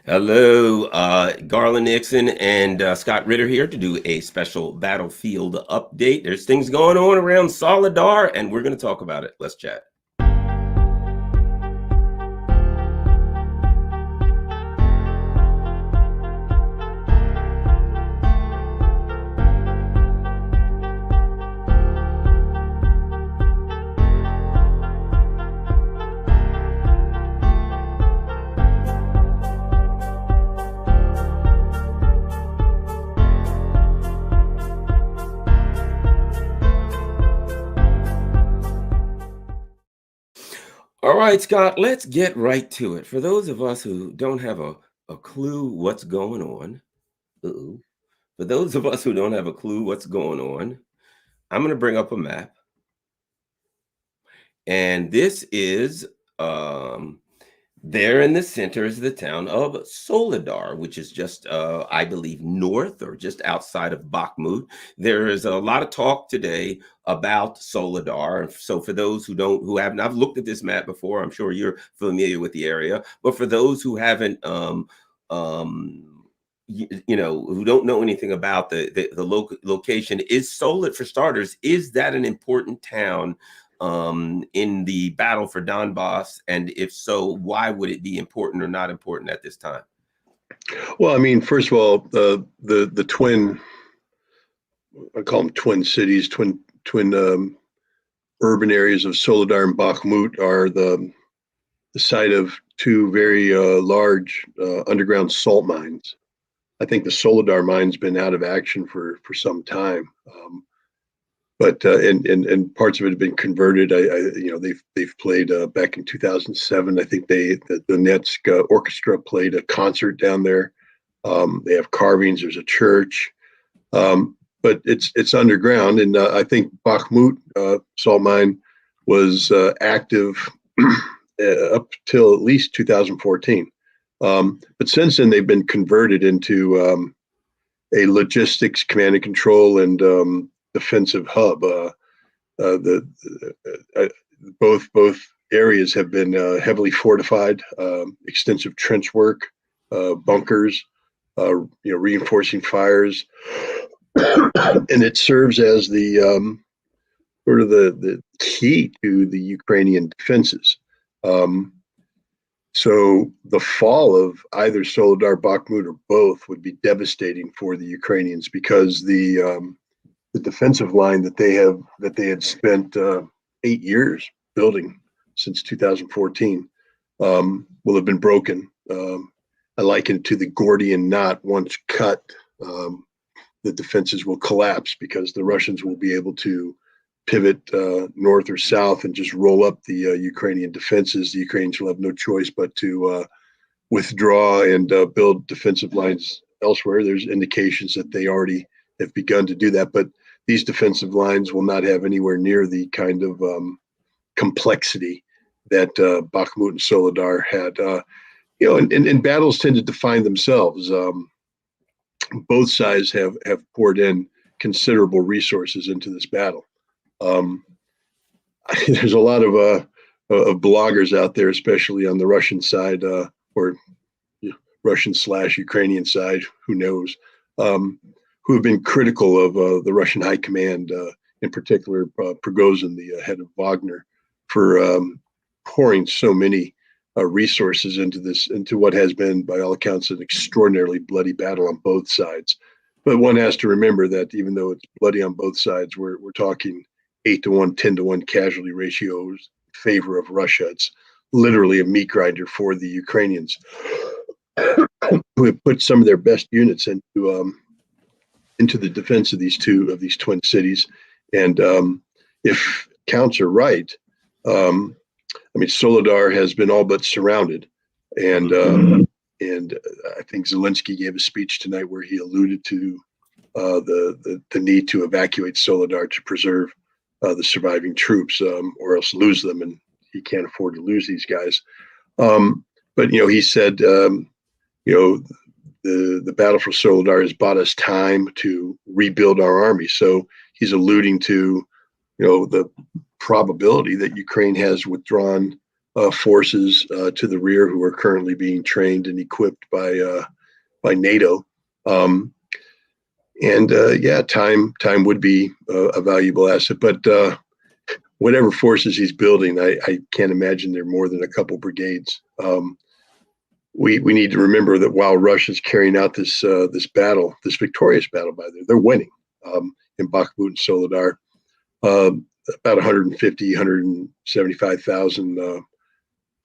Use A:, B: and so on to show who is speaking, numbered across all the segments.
A: Hello, Garland Nixon and Scott Ritter here to do a special battlefield update. There's things going on around SOLEDAR, and we're going to talk about it. Let's chat. All right, Scott, let's get right to it. For those of us who don't have a clue what's going on, uh-oh. For those of us who don't have a clue what's going on, I'm going to bring up a map. And this is there in the center is the town of Soledar, which is just, I believe, north or just outside of Bakhmut. There is a lot of talk today about Soledar. So for those who haven't, I've looked at this map before. I'm sure you're familiar with the area. But for those who haven't, who don't know anything about the location, is Solid, for starters, is that an important town in the battle for Donbass? And if so, why would it be important or not important at this time?
B: Well, I mean, first of all, the twin, I call them twin cities, twin urban areas of Soledar and Bakhmut are the site of two very large underground salt mines. I think the Soledar mine's been out of action for some time. But and parts of it have been converted. They've played back in 2007. I think the Donetsk Orchestra played a concert down there. They have carvings. There's a church, but it's underground. And I think Bakhmut salt mine was active up till at least 2014. But since then, they've been converted into a logistics command and control and defensive hub. Both areas have been heavily fortified, extensive trench work, bunkers, reinforcing fires, and it serves as the sort of the key to the Ukrainian defenses. So the fall of either Soledar, Bakhmut, or both would be devastating for the Ukrainians because the defensive line that they had spent 8 years building since 2014 will have been broken. I liken it to the Gordian knot. Once cut, the defenses will collapse because the Russians will be able to pivot north or south and just roll up the Ukrainian defenses. The Ukrainians will have no choice but to withdraw and build defensive lines elsewhere. There's indications that they already have begun to do that, but these defensive lines will not have anywhere near the kind of complexity that Bakhmut and Soledar had. And battles tend to define themselves. Both sides have poured in considerable resources into this battle. There's a lot of bloggers out there, especially on the Russian side or Russian/Ukrainian side, who knows, who have been critical of the Russian high command, in particular Prigozhin, the head of Wagner, for pouring so many resources into what has been, by all accounts, an extraordinarily bloody battle on both sides. But one has to remember that even though it's bloody on both sides, we're talking 8-to-1, 10-to-1 casualty ratios in favor of Russia. It's literally a meat grinder for the Ukrainians, who have put some of their best units into the defense of these twin cities. And if counts are right, Soledar has been all but surrounded, and I think Zelensky gave a speech tonight where he alluded to the need to evacuate Soledar to preserve the surviving troops, or else lose them, and he can't afford to lose these guys. But he said, the battle for Soledar has bought us time to rebuild our army. So he's alluding to, the probability that Ukraine has withdrawn forces to the rear who are currently being trained and equipped by NATO. Yeah, time would be a valuable asset, but whatever forces he's building, I can't imagine they're more than a couple brigades. We need to remember that while Russia's carrying out this battle, this victorious battle, by the way, they're winning in Bakhmut and Soledar. About 150, 175,000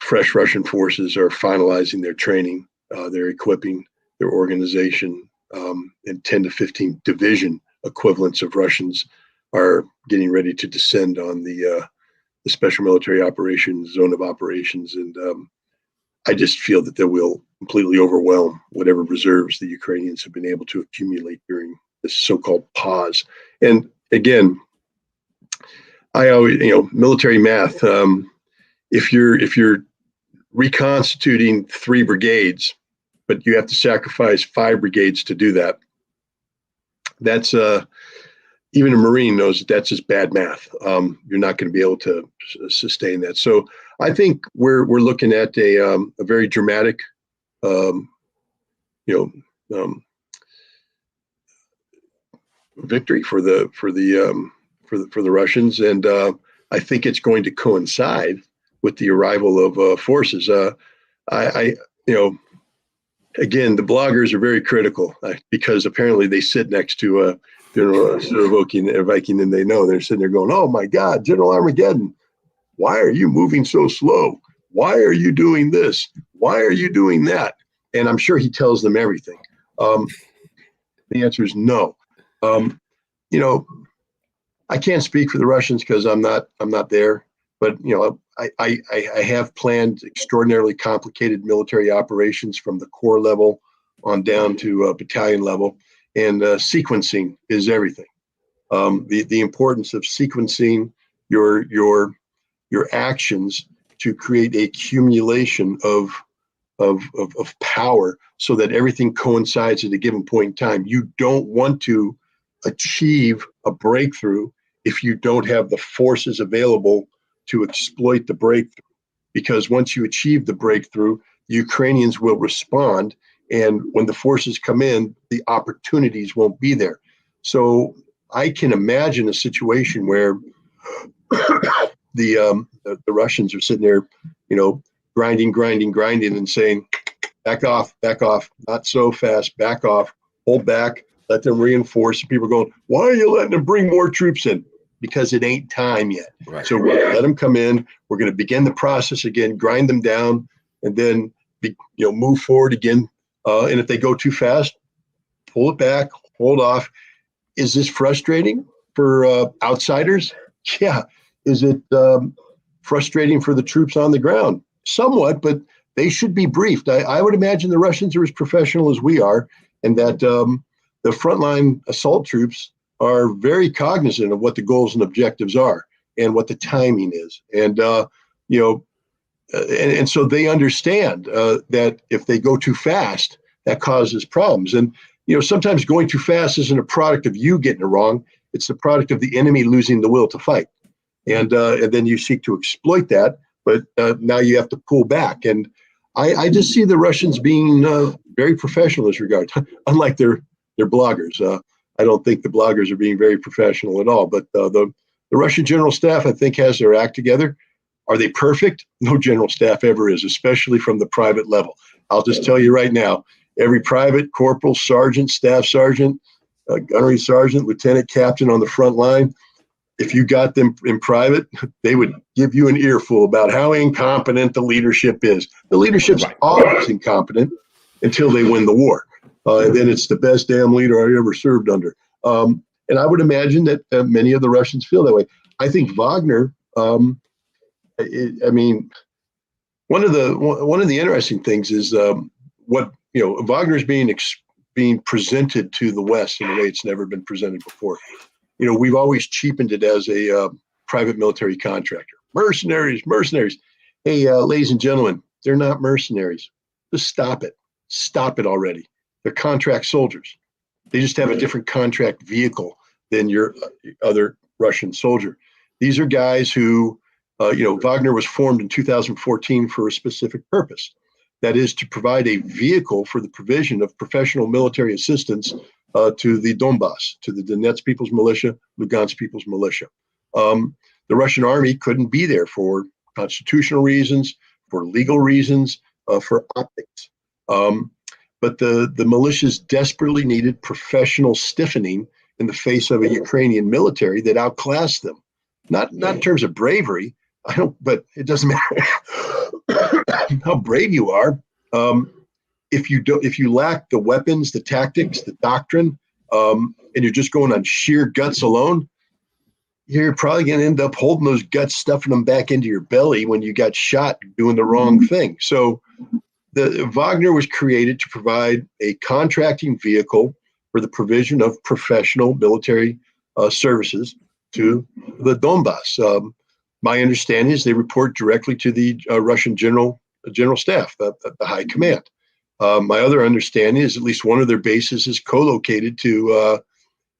B: fresh Russian forces are finalizing their training, their equipping, their organization, and 10 to 15 division equivalents of Russians are getting ready to descend on the special military operations zone of operations. And I just feel that they will completely overwhelm whatever reserves the Ukrainians have been able to accumulate during this so-called pause. And again, I always, military math. If you're reconstituting 3 brigades, but you have to sacrifice 5 brigades to do that, that's even a Marine knows that's just bad math. You're not going to be able to sustain that. So I think we're looking at a very dramatic, victory for the Russians, and I think it's going to coincide with the arrival of forces. Again, the bloggers are very critical because apparently they sit next to General Viking, and they know they're sitting there going, "Oh my God, General Armageddon, why are you moving so slow? Why are you doing this? Why are you doing that?" And I'm sure he tells them everything. The answer is no. I can't speak for the Russians because I'm not there. But I have planned extraordinarily complicated military operations from the corps level on down to battalion level, and sequencing is everything. The importance of sequencing your actions to create a accumulation of power so that everything coincides at a given point in time. You don't want to achieve a breakthrough if you don't have the forces available to exploit the breakthrough, because once you achieve the breakthrough, the Ukrainians will respond, and when the forces come in, the opportunities won't be there. So I can imagine a situation where the Russians are sitting there, grinding, and saying, back off, not so fast, back off, hold back, let them reinforce. People are going, why are you letting them bring more troops in? Because it ain't time yet. Right. So let them come in. We're going to begin the process again, grind them down, and then move forward again. And if they go too fast, pull it back, hold off. Is this frustrating for outsiders? Yeah. Is it frustrating for the troops on the ground? Somewhat, but they should be briefed. I would imagine the Russians are as professional as we are, and that the frontline assault troops are very cognizant of what the goals and objectives are and what the timing is. And, and so they understand that if they go too fast, that causes problems. And, sometimes going too fast isn't a product of you getting it wrong. It's the product of the enemy losing the will to fight. And then you seek to exploit that, but now you have to pull back. And I just see the Russians being very professional in this regard, unlike their bloggers. I don't think the bloggers are being very professional at all, but the Russian general staff, I think, has their act together. Are they perfect? No general staff ever is, especially from the private level. I'll just tell you right now, every private, corporal, sergeant, staff sergeant, gunnery sergeant, lieutenant, captain on the front line, if you got them in private, they would give you an earful about how incompetent the leadership is. The leadership's always incompetent until they win the war. And then it's the best damn leader I ever served under. And I would imagine that many of the Russians feel that way. I think Wagner, one of the interesting things is what Wagner's being presented to the West in a way it's never been presented before. We've always cheapened it as a private military contractor. Mercenaries. Hey, ladies and gentlemen, they're not mercenaries. Just stop it. Stop it already. They're contract soldiers. They just have a different contract vehicle than your other Russian soldier. These are guys who Wagner was formed in 2014 for a specific purpose. That is to provide a vehicle for the provision of professional military assistance to the Donbass, to the Donetsk People's Militia, Lugansk People's Militia. The Russian army couldn't be there for constitutional reasons, for legal reasons, for optics. But the militias desperately needed professional stiffening in the face of a Ukrainian military that outclassed them. Not in terms of bravery, but it doesn't matter how brave you are. If you lack the weapons, the tactics, the doctrine, and you're just going on sheer guts alone, you're probably going to end up holding those guts, stuffing them back into your belly when you got shot doing the wrong thing. So the Wagner was created to provide a contracting vehicle for the provision of professional military services to the Donbass. My understanding is they report directly to the Russian general staff, the high command. My other understanding is at least one of their bases is co-located to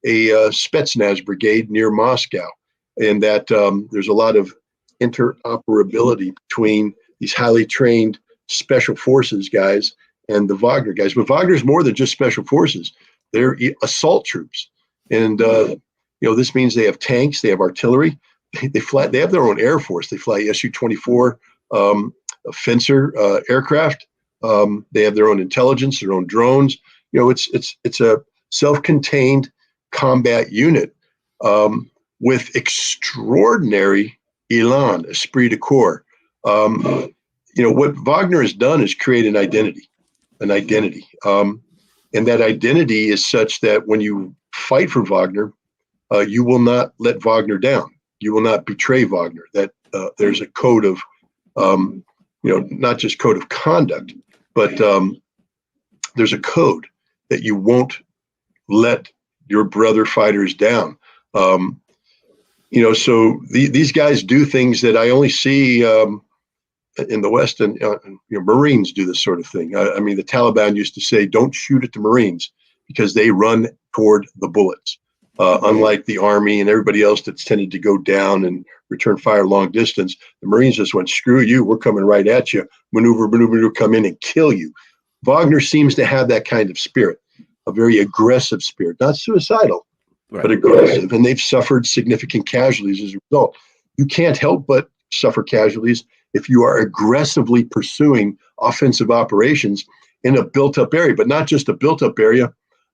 B: a Spetsnaz brigade near Moscow, and that there's a lot of interoperability between these highly trained special forces guys and the Wagner guys. But Wagner's more than just special forces. They're assault troops. And, this means they have tanks, they have artillery, they have their own air force. They fly Su-24 Fencer aircraft. They have their own intelligence, their own drones. It's a self-contained combat unit with extraordinary elan, esprit de corps. What Wagner has done is create an identity. And that identity is such that when you fight for Wagner, you will not let Wagner down. You will not betray Wagner. That there's a code of, not just code of conduct, but there's a code that you won't let your brother fighters down. So these guys do things that I only see in the West, and Marines do this sort of thing. I mean, the Taliban used to say, "Don't shoot at the Marines," because they run toward the bullets. Unlike the Army and everybody else that's tended to go down and return fire long distance, the Marines just went, "Screw you, we're coming right at you. Maneuver, come in and kill you." Wagner seems to have that kind of spirit, a very aggressive spirit, not suicidal, right, but aggressive. And they've suffered significant casualties as a result. You can't help but suffer casualties if you are aggressively pursuing offensive operations in a built-up area, but not just a built-up area,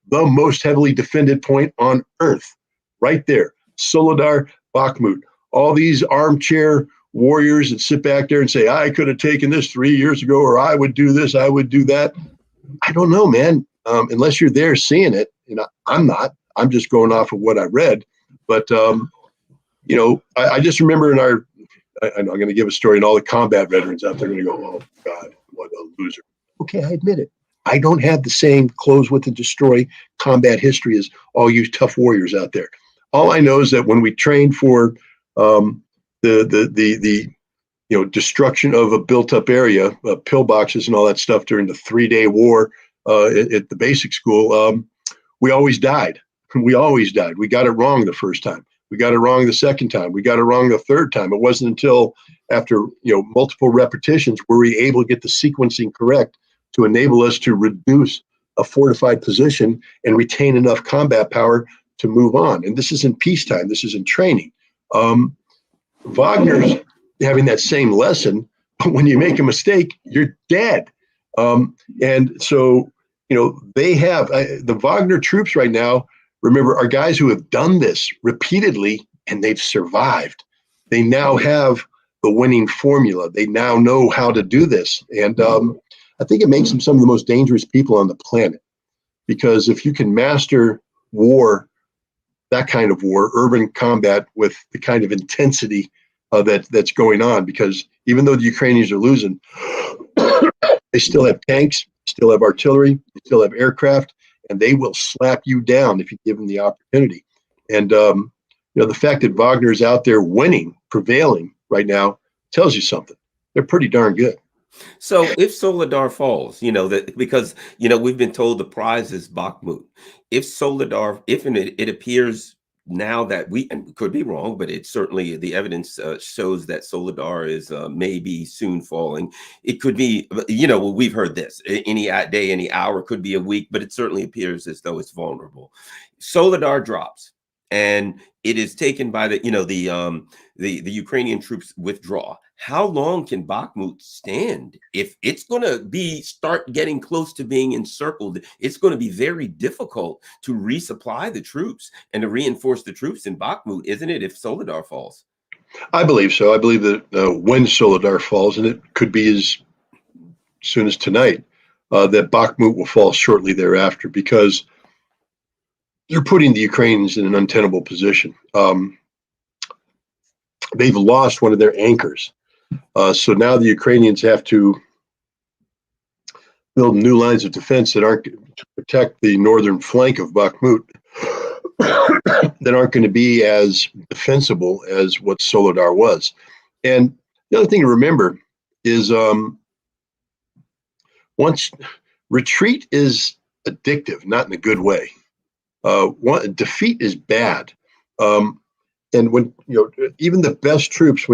B: the most heavily defended point on earth, right there. SOLEDAR, Bakhmut. All these armchair warriors that sit back there and say, "I could have taken this 3 years ago," or "I would do this, I would do that." I don't know, man. Unless you're there seeing it, I'm not. I'm just going off of what I read. But, I just remember I'm going to give a story, and all the combat veterans out there are going to go, "Oh, God, what a loser." Okay, I admit it. I don't have the same close with and destroy combat history as all you tough warriors out there. All I know is that when we trained for the destruction of a built-up area, pillboxes and all that stuff during the 3-day war at the basic school, we always died. We always died. We got it wrong the first time. We got it wrong the second time. We got it wrong the third time. It wasn't until after multiple repetitions were we able to get the sequencing correct to enable us to reduce a fortified position and retain enough combat power to move on. And this is in peacetime. This is in training. Wagner's having that same lesson, but when you make a mistake, you're dead. And so, they have the Wagner troops right now, remember, are guys who have done this repeatedly and they've survived. They now have the winning formula. They now know how to do this. And I think it makes them some of the most dangerous people on the planet, because if you can master war, that kind of war, urban combat with the kind of intensity that's going on, because even though the Ukrainians are losing, they still have tanks, still have artillery, they still have aircraft, and they will slap you down if you give them the opportunity. And the fact that Wagner is out there winning, prevailing right now, tells you something. They're pretty darn good.
A: So if SOLEDAR falls, because we've been told the prize is Bakhmut. If SOLEDAR, if it appears now that and we could be wrong, but it's certainly the evidence shows that Solidar is maybe soon falling. It could be, we've heard this any day, any hour, could be a week, but it certainly appears as though it's vulnerable. Solidar drops, and it is taken by the Ukrainian troops withdraw. How long can Bakhmut stand? If it's going to start getting close to being encircled, it's going to be very difficult to resupply the troops and to reinforce the troops in Bakhmut, isn't it, if Solidar falls?
B: I believe so. I believe that when Solidar falls, and it could be as soon as tonight, that Bakhmut will fall shortly thereafter, because you're putting the Ukrainians in an untenable position. They've lost one of their anchors. So now the Ukrainians have to build new lines of defense that aren't to protect the northern flank of Bakhmut, that aren't going to be as defensible as what Solidar was. And the other thing to remember is once retreat is addictive, not in a good way. Defeat is bad. And when, even the best troops,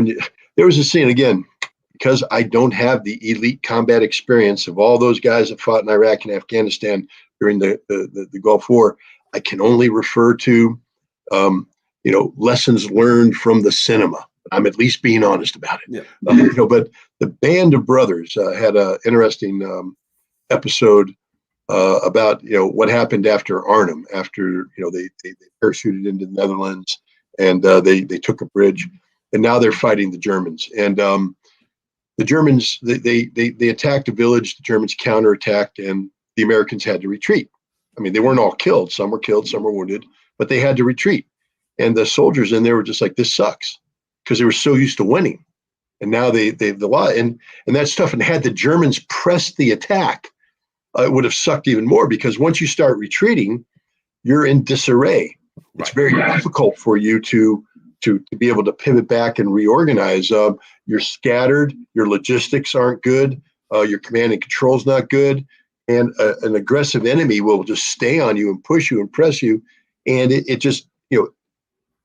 B: there was a scene again, because I don't have the elite combat experience of all those guys that fought in Iraq and Afghanistan during the Gulf War, I can only refer to, lessons learned from the cinema. I'm at least being honest about it. Yeah. But the Band of Brothers had an interesting episode about what happened after Arnhem, after they parachuted into the Netherlands, and they took a bridge, and now they're fighting the Germans. And the Germans, they attacked a village. The Germans counterattacked, and the Americans had to retreat. I mean, they weren't all killed. Some were killed, some were wounded, but they had to retreat. And the soldiers in there were just like, this sucks, because they were so used to winning. And now they've lost, and that's tough. And had the Germans pressed the attack, it would have sucked even more, because once you start retreating, you're in disarray. Right. It's very difficult for you to be able to pivot back and reorganize. You're scattered. Your logistics aren't good. Your command and control is not good. And an aggressive enemy will just stay on you and push you and press you. And it just,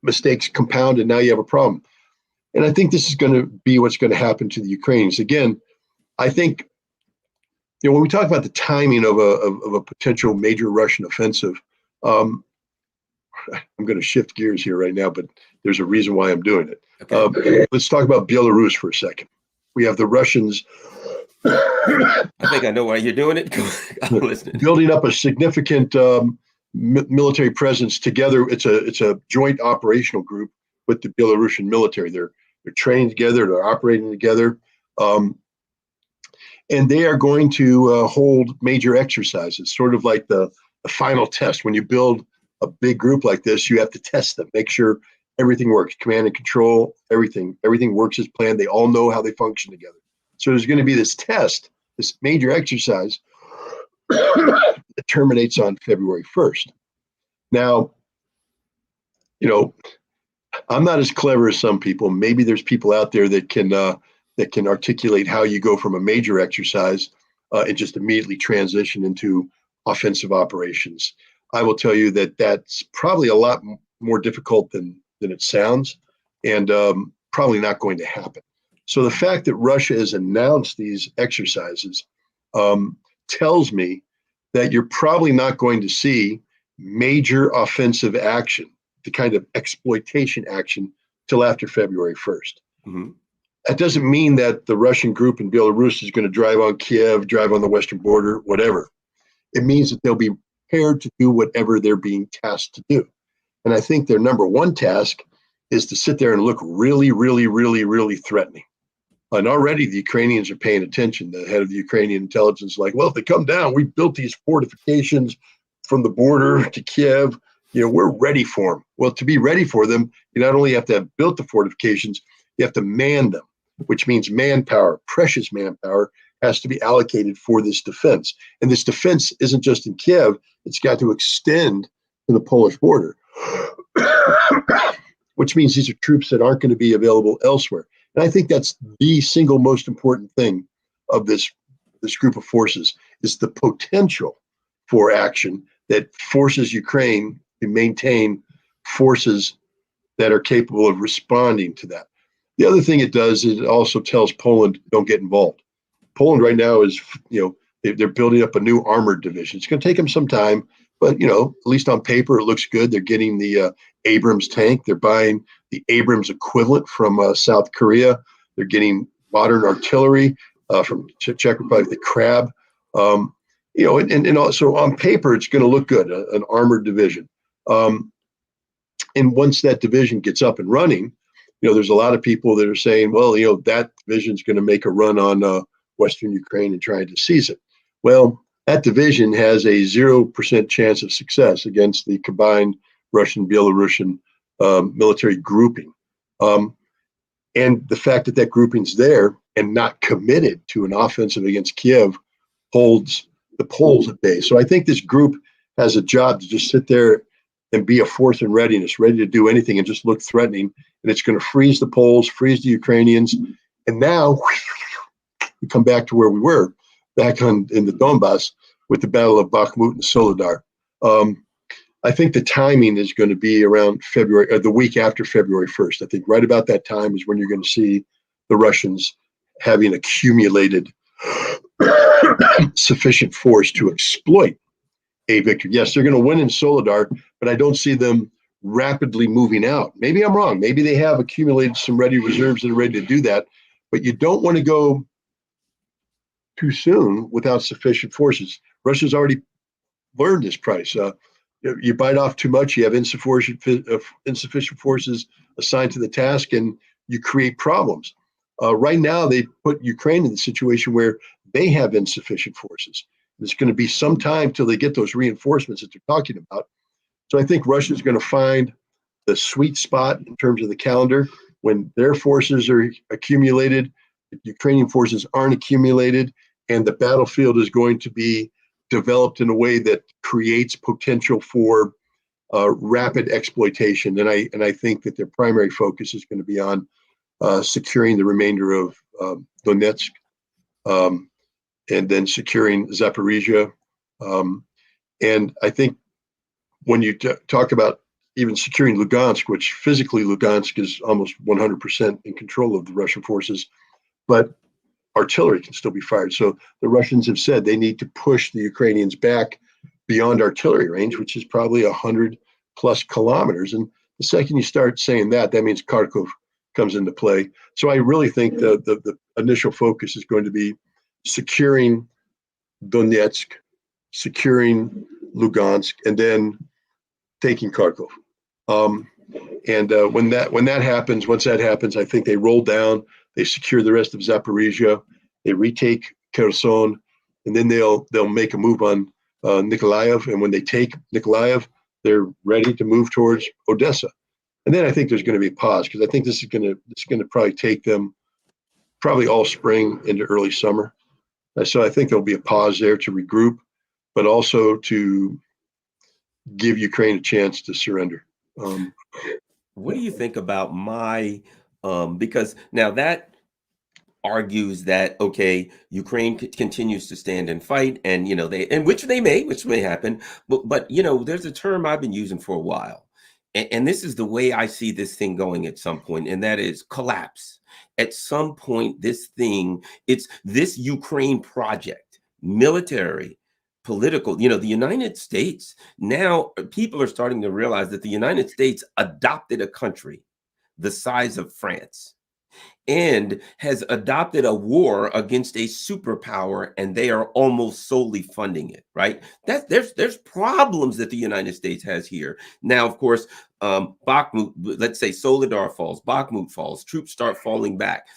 B: mistakes compound, and now you have a problem. And I think this is going to be what's going to happen to the Ukrainians. Again, I think, when we talk about the timing of a potential major Russian offensive, I'm going to shift gears here right now, but there's a reason why I'm doing it. Okay. Let's talk about Belarus for a second. We have the Russians.
A: I think I know why you're doing it. I'm listening.
B: Building up a significant military presence together. It's a joint operational group with the Belarusian military. They're trained together. They're operating together. And they are going to hold major exercises, sort of like the final test. When you build a big group like this, you have to test them, make sure everything works, command and control, everything works as planned. They all know how they function together. So there's going to be this test, this major exercise that terminates on February 1st. Now, I'm not as clever as some people. Maybe there's people out there that can articulate how you go from a major exercise and just immediately transition into offensive operations. I will tell you that that's probably a lot more difficult than it sounds, and probably not going to happen. So the fact that Russia has announced these exercises tells me that you're probably not going to see major offensive action, the kind of exploitation action, till after February 1st. Mm-hmm. That doesn't mean that the Russian group in Belarus is going to drive on Kiev, drive on the western border, whatever. It means that they'll be prepared to do whatever they're being tasked to do. And I think their number one task is to sit there and look really, really, really, really threatening. And already the Ukrainians are paying attention. The head of the Ukrainian intelligence is like, well, if they come down, we built these fortifications from the border to Kiev. We're ready for them. Well, to be ready for them, you not only have to have built the fortifications, you have to man them, which means manpower, precious manpower, has to be allocated for this defense. And this defense isn't just in Kiev, it's got to extend to the Polish border, which means these are troops that aren't going to be available elsewhere. And I think that's the single most important thing of this group of forces, is the potential for action that forces Ukraine to maintain forces that are capable of responding to that. The other thing it does is it also tells Poland, don't get involved. Poland right now is, they're building up a new armored division. It's going to take them some time, but, at least on paper, it looks good. They're getting the Abrams tank. They're buying the Abrams equivalent from South Korea. They're getting modern artillery from Czech Republic, the Crab. And also on paper, it's going to look good, an armored division. And once that division gets up and running, there's a lot of people that are saying, well, that division's going to make a run on Western Ukraine and trying to seize it. Well, that division has a 0% chance of success against the combined Russian-Belarusian military grouping. And the fact that that grouping's there and not committed to an offensive against Kiev holds the Poles at bay. So I think this group has a job to just sit there and be a force in readiness, ready to do anything and just look threatening. And it's going to freeze the Poles, freeze the Ukrainians. And now we come back to where we were, back in the Donbass with the Battle of Bakhmut and SOLEDAR. I think the timing is going to be around February, or the week after February 1st. I think right about that time is when you're going to see the Russians having accumulated sufficient force to exploit a victory. Yes, they're going to win in SOLEDAR, but I don't see them rapidly moving out. Maybe I'm wrong. Maybe they have accumulated some ready reserves that are ready to do that, but you don't want to go too soon without sufficient forces. Russia's already learned this price. You bite off too much, you have insufficient forces assigned to the task, and you create problems. Right now, they put Ukraine in the situation where they have insufficient forces. It's going to be some time till they get those reinforcements that they're talking about. So I think Russia's going to find the sweet spot in terms of the calendar when their forces are accumulated, the Ukrainian forces aren't accumulated, and the battlefield is going to be developed in a way that creates potential for rapid exploitation. And I think that their primary focus is going to be on securing the remainder of Donetsk, and then securing Zaporizhia. And I think when you talk about even securing Lugansk, which physically Lugansk is almost 100% in control of the Russian forces, but artillery can still be fired. So the Russians have said they need to push the Ukrainians back beyond artillery range, which is probably 100 plus kilometers. And the second you start saying that, that means Kharkov comes into play. So I really think the initial focus is going to be securing Donetsk, securing Lugansk, and then taking Kharkov. When that happens, once that happens, I think they roll down, they secure the rest of Zaporizhia, they retake Kherson, and then they'll make a move on Nikolaev. And when they take Nikolaev, they're ready to move towards Odessa. And then I think there's going to be a pause, because I think this is going to probably take them probably all spring into early summer. So I think there'll be a pause there to regroup, but also to give Ukraine a chance to surrender.
A: What do you think about because now that argues that, okay, Ukraine continues to stand and fight, and which may happen, but there's a term I've been using for a while, and this is the way I see this thing going at some point, and that is collapse. At some point, it's this Ukraine project, military, political, the United States, now people are starting to realize that the United States adopted a country the size of France and has adopted a war against a superpower, and they are almost solely funding it, right? There's problems that the United States has here. Now, of course, Bakhmut, let's say Soledar falls, Bakhmut falls, troops start falling back.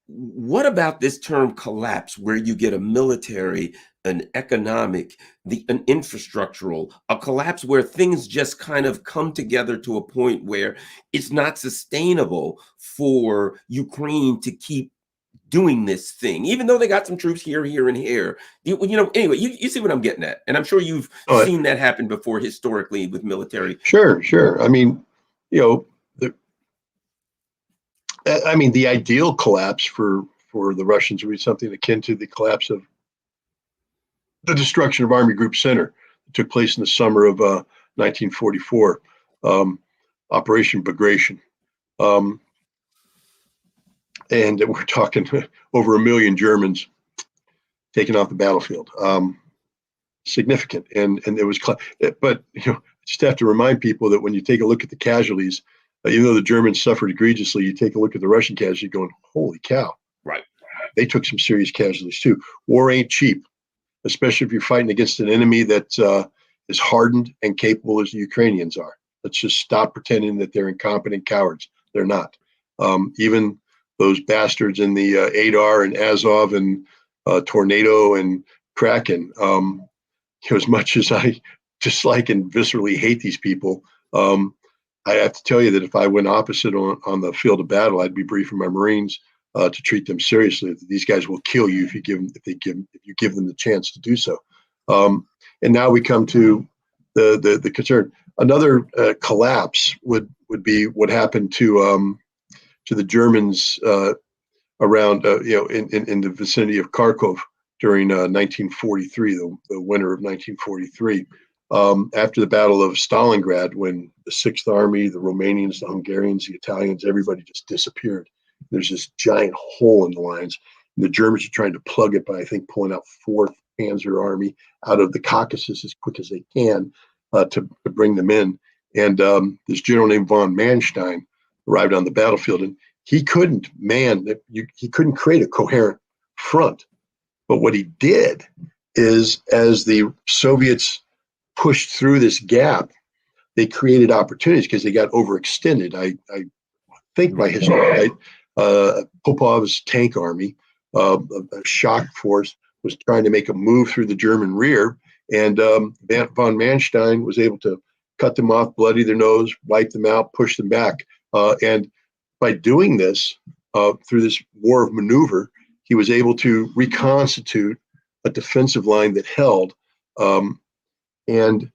A: What about this term collapse, where you get a military, an economic, an infrastructural, a collapse where things just kind of come together to a point where it's not sustainable for Ukraine to keep doing this thing, even though they got some troops here, and here. Anyway, you see what I'm getting at. And I'm sure you've seen that happen before historically with military.
B: Sure. I mean, the ideal collapse for the Russians would be something akin to the collapse of the destruction of Army Group Center that took place in the summer of 1944. Operation Bagration. Um, and we're talking over 1 million Germans taken off the battlefield. Significant, and it was, but just have to remind people that when you take a look at the casualties, even though the Germans suffered egregiously, you take a look at the Russian casualties, going, holy cow,
A: Right.
B: they took some serious casualties too. War ain't cheap, especially if you're fighting against an enemy that is hardened and capable as the Ukrainians are. Let's just stop pretending that they're incompetent cowards. They're not. Even those bastards in the Adar and Azov and Tornado and Kraken, as much as I dislike and viscerally hate these people, I have to tell you that if I went opposite on the field of battle, I'd be briefing my Marines to treat them seriously. These guys will kill you if you give them the chance to do so. And now we come to the concern. Another collapse would be what happened to the Germans around in the vicinity of Kharkov during 1943, the winter of 1943, after the Battle of Stalingrad, when the Sixth Army, the Romanians, the Hungarians, the Italians, everybody just disappeared. There's this giant hole in the lines. And the Germans are trying to plug it by, I think, pulling out Fourth Panzer Army out of the Caucasus as quick as they can to bring them in. And this general named von Manstein arrived on the battlefield, and he couldn't create a coherent front. But what he did is, as the Soviets pushed through this gap, they created opportunities because they got overextended. I think by history, right? Popov's tank army, a shock force, was trying to make a move through the German rear, and von Manstein was able to cut them off, bloody their nose, wipe them out, push them back. And by doing this, through this war of maneuver, he was able to reconstitute a defensive line that held. And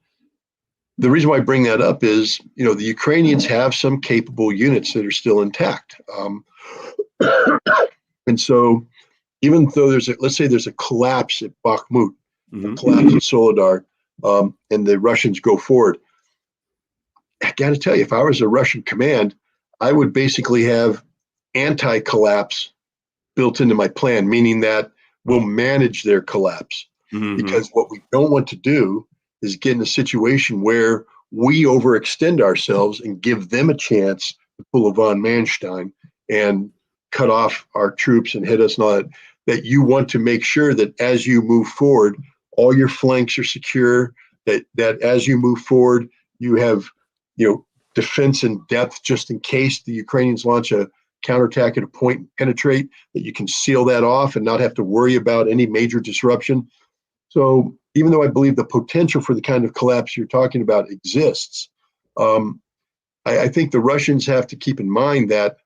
B: the reason why I bring that up is, the Ukrainians have some capable units that are still intact. And so even though let's say there's a collapse at Bakhmut, a collapse at Soledar, and the Russians go forward, I got to tell you, if I was a Russian command, I would basically have anti-collapse built into my plan, meaning that we'll manage their collapse. Because what we don't want to do is get in a situation where we overextend ourselves and give them a chance to pull a von Manstein and cut off our troops and hit us and all that. That you want to make sure that as you move forward, all your flanks are secure, that as you move forward, you have defense in depth just in case the Ukrainians launch a counterattack at a point and penetrate, that you can seal that off and not have to worry about any major disruption. So even though I believe the potential for the kind of collapse you're talking about exists, I think the Russians have to keep in mind that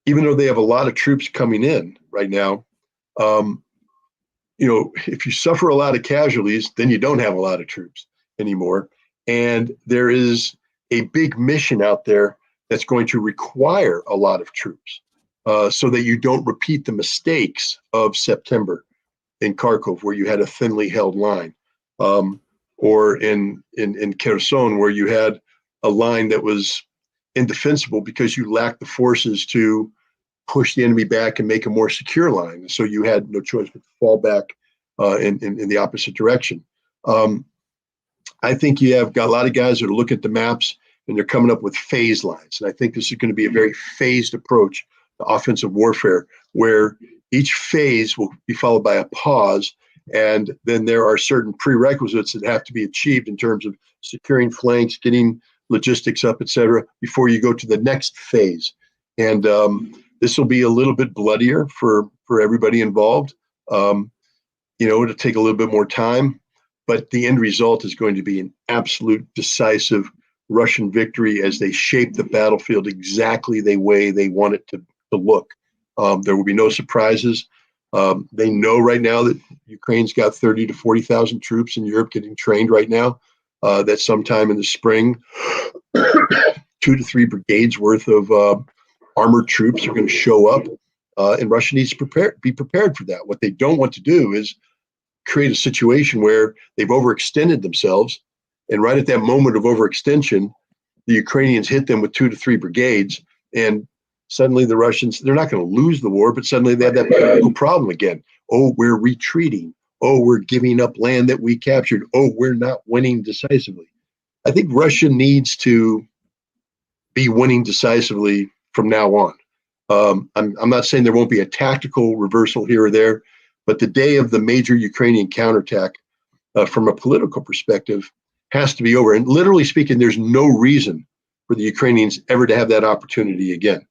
B: even though they have a lot of troops coming in right now, if you suffer a lot of casualties, then you don't have a lot of troops anymore. And there is a big mission out there that's going to require a lot of troops so that you don't repeat the mistakes of September in Kharkov, where you had a thinly held line, or in Kherson, where you had a line that was indefensible because you lacked the forces to push the enemy back and make a more secure line. So you had no choice but to fall back in the opposite direction. I think you have got a lot of guys that are looking at the maps and they're coming up with phase lines. And I think this is going to be a very phased approach to offensive warfare, where each phase will be followed by a pause. And then there are certain prerequisites that have to be achieved in terms of securing flanks, getting logistics up, et cetera, before you go to the next phase. And this will be a little bit bloodier for everybody involved. It'll take a little bit more time, but the end result is going to be an absolute decisive Russian victory as they shape the battlefield exactly the way they want it to look. There will be no surprises. They know right now that Ukraine's got 30 to 40,000 troops in Europe getting trained right now. That sometime in the spring, 2 to 3 brigades worth of armored troops are going to show up, and Russia needs to be prepared for that. What they don't want to do is create a situation where they've overextended themselves, and right at that moment of overextension, the Ukrainians hit them with 2 to 3 brigades, and suddenly the Russians, they're not going to lose the war, but suddenly they have that problem again. Oh, we're retreating. Oh, we're giving up land that we captured. Oh, we're not winning decisively. I think Russia needs to be winning decisively from now on. I'm not saying there won't be a tactical reversal here or there, but the day of the major Ukrainian counterattack, from a political perspective, has to be over. And literally speaking, there's no reason for the Ukrainians ever to have that opportunity again,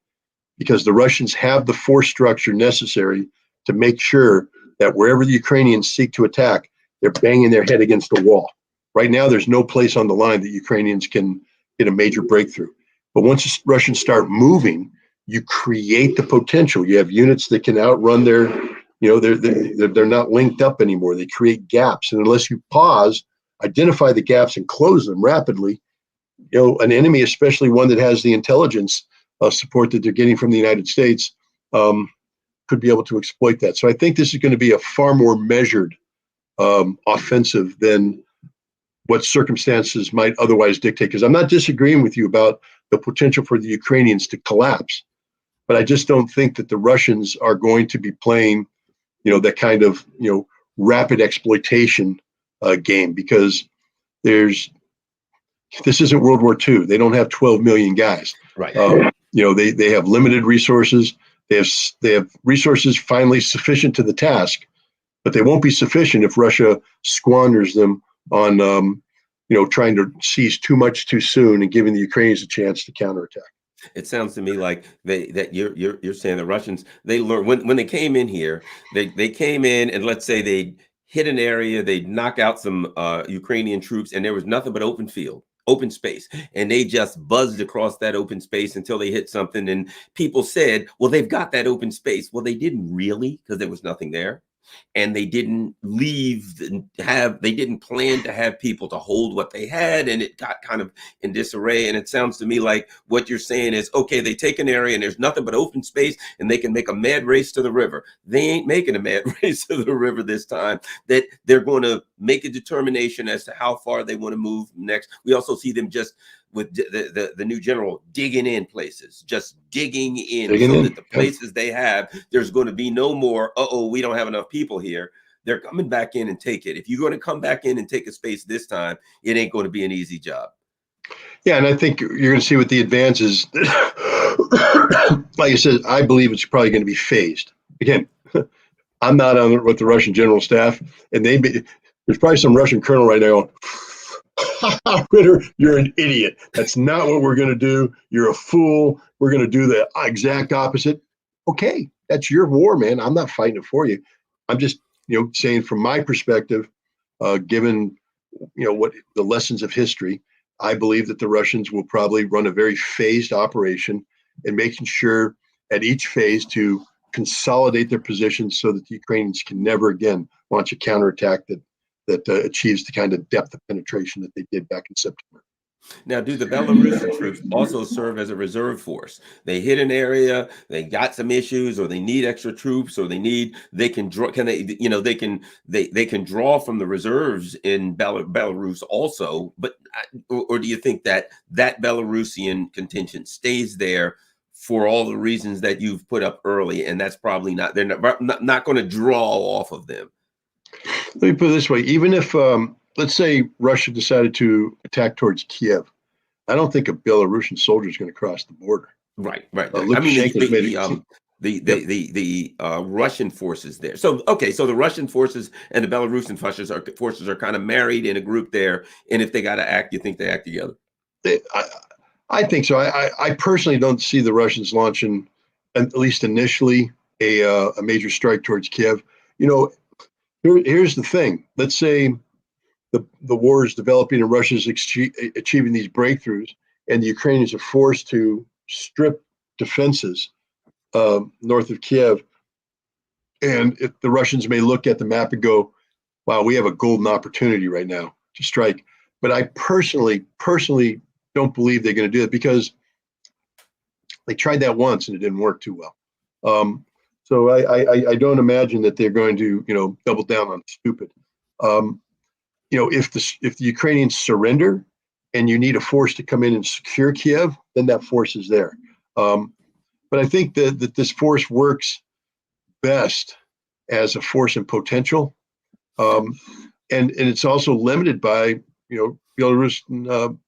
B: because the Russians have the force structure necessary to make sure that wherever the Ukrainians seek to attack, they're banging their head against a wall. Right now, there's no place on the line that Ukrainians can get a major breakthrough. But once the Russians start moving, you create the potential. You have units that can outrun their, they're not linked up anymore. They create gaps. And unless you pause, identify the gaps and close them rapidly, an enemy, especially one that has the intelligence support that they're getting from the United States, could be able to exploit that. So I think this is going to be a far more measured offensive than what circumstances might otherwise dictate. Because I'm not disagreeing with you about the potential for the Ukrainians to collapse, but I just don't think that the Russians are going to be playing, that kind of, rapid exploitation game, because this isn't World War II. They don't have 12 million guys.
A: Right.
B: They have limited resources. They have resources finally sufficient to the task, but they won't be sufficient if Russia squanders them on, trying to seize too much too soon and giving the Ukrainians a chance to counterattack.
A: It sounds to me like you're saying the Russians, they learned when they came in here, they came in, and let's say they hit an area, they knock out some Ukrainian troops, and there was nothing but open field, open space, and they just buzzed across that open space until they hit something, and people said, well, they've got that open space. Well, they didn't really, because there was nothing there. And they didn't they didn't plan to have people to hold what they had, and it got kind of in disarray. And it sounds to me like what you're saying is, okay, they take an area and there's nothing but open space, and they can make a mad race to the river. They ain't making a mad race to the river this time. That they're going to make a determination as to how far they want to move next. We also see them just with the new general digging in places, just digging in, that the places they have, there's going to be no more, we don't have enough people here. They're coming back in and take it. If you're going to come back in and take a space this time, it ain't going to be an easy job.
B: Yeah, and I think you're going to see with the advances, like I said, I believe it's probably going to be phased. Again, I'm not on with the Russian general staff, and there's probably some Russian colonel right now going, Ritter, you're an idiot. That's not what we're going to do. You're a fool. We're going to do the exact opposite. Okay, that's your war, man. I'm not fighting it for you. I'm just, saying from my perspective, given, what the lessons of history, I believe that the Russians will probably run a very phased operation, and making sure at each phase to consolidate their positions so that the Ukrainians can never again launch a counterattack that achieves the kind of depth of penetration that they did back in September.
A: Now, do the Belarusian troops also serve as a reserve force? They hit an area, they got some issues, or they need extra troops, or they can draw. Can they can draw from the reserves in Belarus also? But or do you think that Belarusian contingent stays there for all the reasons that you've put up early, and that's probably not, they're not going to draw off of them?
B: Let me put it this way. Even if, let's say Russia decided to attack towards Kiev, I don't think a Belarusian soldier is going to cross the border.
A: Right. I mean, the Russian forces there. So, okay, so the Russian forces and the Belarusian forces are kind of married in a group there. And if they got to act, you think they act together?
B: I think so. I personally don't see the Russians launching, at least initially, a major strike towards Kiev. Here's the thing. Let's say the war is developing and Russia's achieving these breakthroughs, and the Ukrainians are forced to strip defenses north of Kiev. And the Russians may look at the map and go, wow, we have a golden opportunity right now to strike. But I personally don't believe they're going to do it, because they tried that once and it didn't work too well. So I don't imagine that they're going to, double down on stupid. If the Ukrainians surrender and you need a force to come in and secure Kiev, then that force is there. But I think that this force works best as a force in potential, and it's also limited by Belarus.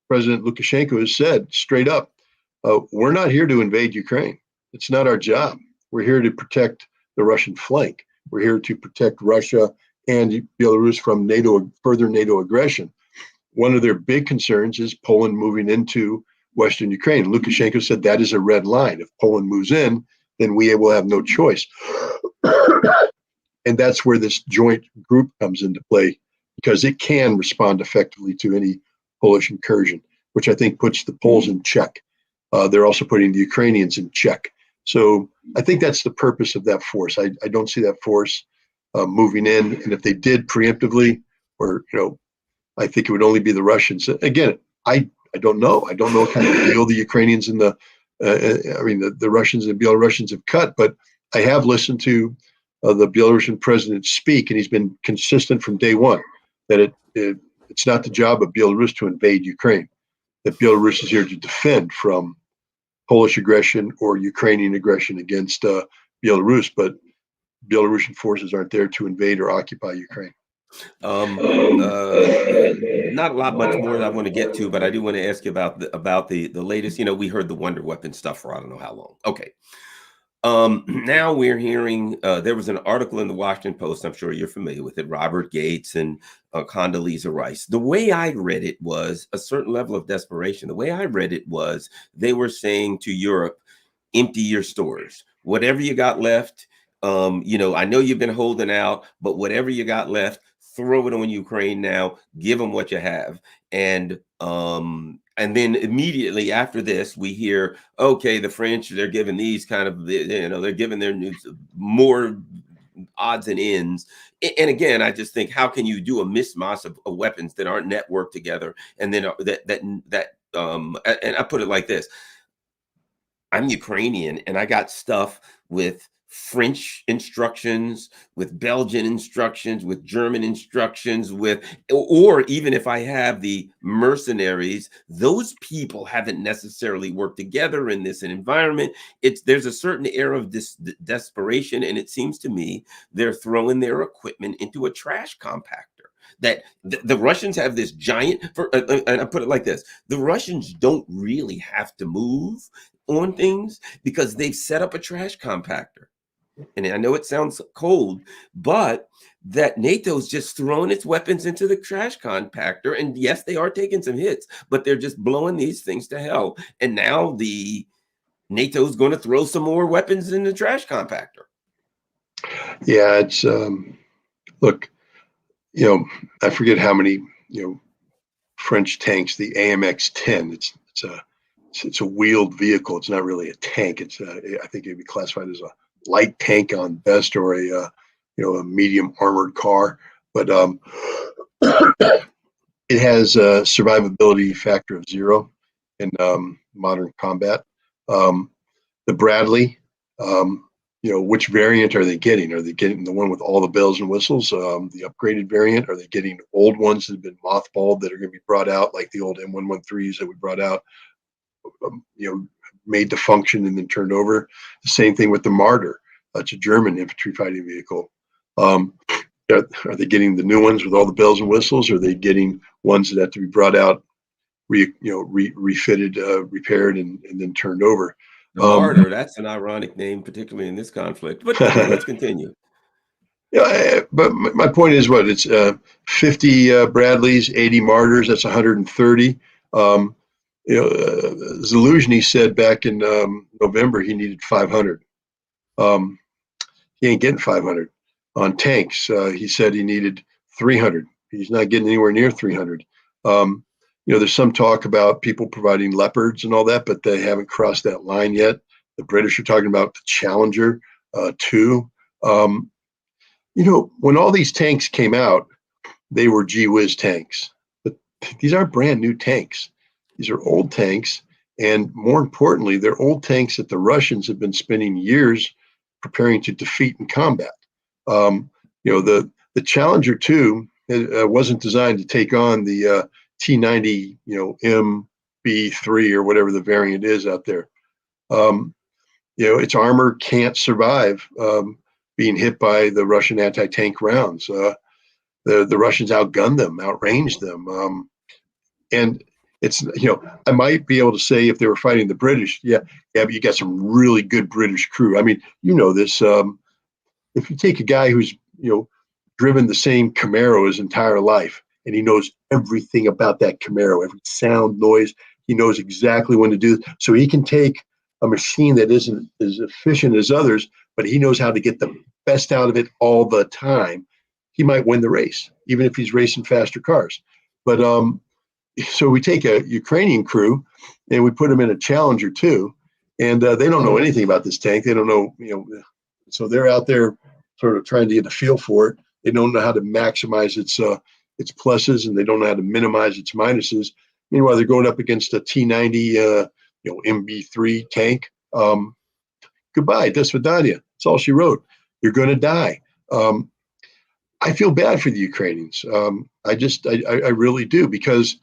B: President Lukashenko has said straight up, we're not here to invade Ukraine. It's not our job. We're here to protect the Russian flank. We're here to protect Russia and Belarus from further NATO aggression. One of their big concerns is Poland moving into Western Ukraine. Lukashenko said that is a red line. If Poland moves in, then we will have no choice. And that's where this joint group comes into play, because it can respond effectively to any Polish incursion, which I think puts the Poles in check. They're also putting the Ukrainians in check. So I think that's the purpose of that force. I don't see that force moving in. And if they did preemptively, or I think it would only be the Russians. Again, I don't know. I don't know what kind of deal the Ukrainians and the Russians and Belarusians have cut, but I have listened to the Belarusian president speak, and he's been consistent from day one that it's not the job of Belarus to invade Ukraine, that Belarus is here to defend from Polish aggression or Ukrainian aggression against Belarus, but Belarusian forces aren't there to invade or occupy Ukraine.
A: Not a lot much more that I want to get to, but I do want to ask you about the latest. We heard the wonder weapon stuff for I don't know how long. Okay. Now we're hearing there was an article in the Washington Post. I'm sure you're familiar with it. Robert Gates and Condoleezza Rice. The way I read it was a certain level of desperation. The way I read it was they were saying to Europe, empty your stores. Whatever you got left, I know you've been holding out, but whatever you got left, throw it on Ukraine now. Give them what you have. And then immediately after this, we hear, okay, the French, they're giving these kind of, they're giving their news more odds and ends. And again, I just think, how can you do a mismatch of weapons that aren't networked together? And then and I put it like this. I'm Ukrainian, and I got stuff with French instructions, with Belgian instructions, with German instructions, or even if I have the mercenaries, those people haven't necessarily worked together in this environment. There's a certain air of desperation, and it seems to me they're throwing their equipment into a trash compactor. That the Russians have this giant, and I put it like this: the Russians don't really have to move on things because they've set up a trash compactor. And I know it sounds cold, but that NATO's just throwing its weapons into the trash compactor. And yes, they are taking some hits, but they're just blowing these things to hell. And now the NATO's going to throw some more weapons in the trash compactor.
B: Yeah, it's look, I forget how many French tanks, the AMX-10. It's a wheeled vehicle. It's not really a tank. I think it'd be classified as a light tank on best, or a medium armored car. But it has a survivability factor of 0 in modern combat. The Bradley, which variant are they getting? Are they getting the one with all the bells and whistles, the upgraded variant? Are they getting old ones that have been mothballed that are going to be brought out, like the old M113s that we brought out, made to function and then turned over? The same thing with the Marder. It's a German infantry fighting vehicle. Are they getting the new ones with all the bells and whistles? Or are they getting ones that have to be brought out, refitted, repaired, and then turned over?
A: The Martyr, that's an ironic name, particularly in this conflict. But let's continue.
B: Yeah, but my point is, what, it's 50 Bradleys, 80 Martyrs. That's 130. Zaluzhny said back in November he needed 500. He ain't getting 500 on tanks. He said he needed 300. He's not getting anywhere near 300. There's some talk about people providing Leopards and all that, but they haven't crossed that line yet. The British are talking about the Challenger 2. When all these tanks came out, they were gee whiz tanks. But these aren't brand new tanks. These are old tanks. And more importantly, they're old tanks that the Russians have been spending years preparing to defeat in combat. The Challenger 2 wasn't designed to take on the T-90, MB3 or whatever the variant is out there. Its armor can't survive being hit by the Russian anti-tank rounds. The Russians outgunned them, outranged them, and it's I might be able to say if they were fighting the British, yeah, but you got some really good British crew. I mean, this. If you take a guy who's driven the same Camaro his entire life, and he knows everything about that Camaro, every sound, noise, he knows exactly when to do. So he can take a machine that isn't as efficient as others, but he knows how to get the best out of it all the time. He might win the race, even if he's racing faster cars. But so we take a Ukrainian crew and we put them in a Challenger 2, and they don't know anything about this tank. They don't know, so they're out there sort of trying to get a feel for it. They don't know how to maximize its pluses, and they don't know how to minimize its minuses. Meanwhile, they're going up against a T-90, MB3 tank. Goodbye, до свидания. That's all she wrote. You're going to die. I feel bad for the Ukrainians. I really do, because,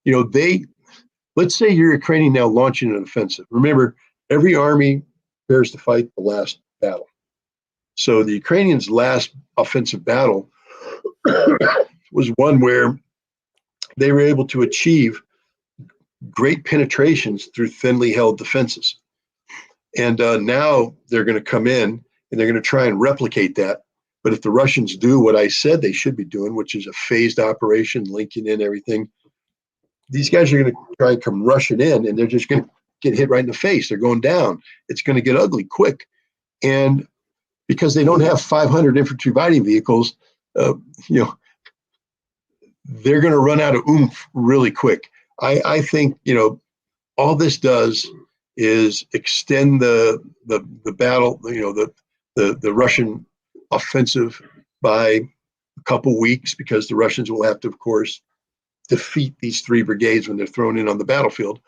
B: let's say you're Ukrainian now launching an offensive. Remember, every army prepares to fight the last battle. So the Ukrainians' last offensive battle was one where they were able to achieve great penetrations through thinly held defenses. And now they're going to come in and they're going to try and replicate that. But if the Russians do what I said they should be doing, which is a phased operation, linking in everything, these guys are going to try and come rushing in, and they're just going to get hit right in the face. They're going down. It's going to get ugly quick. And because they don't have 500 infantry fighting vehicles, they're going to run out of oomph really quick. I think, all this does is extend the battle, the Russian offensive by a couple weeks, because the Russians will have to, of course, defeat these 3 brigades when they're thrown in on the battlefield.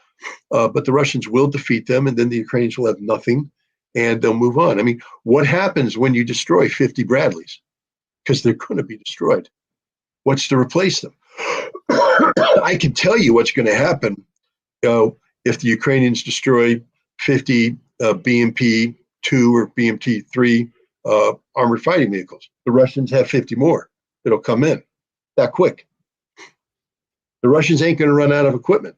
B: But the Russians will defeat them, and then the Ukrainians will have nothing, and they'll move on. I mean, what happens when you destroy 50 Bradleys? Because they're going to be destroyed. What's to replace them? I can tell you what's going to happen if the Ukrainians destroy 50 BMP-2 or BMP-3 armored fighting vehicles. The Russians have 50 more that'll come in that quick. The Russians ain't going to run out of equipment.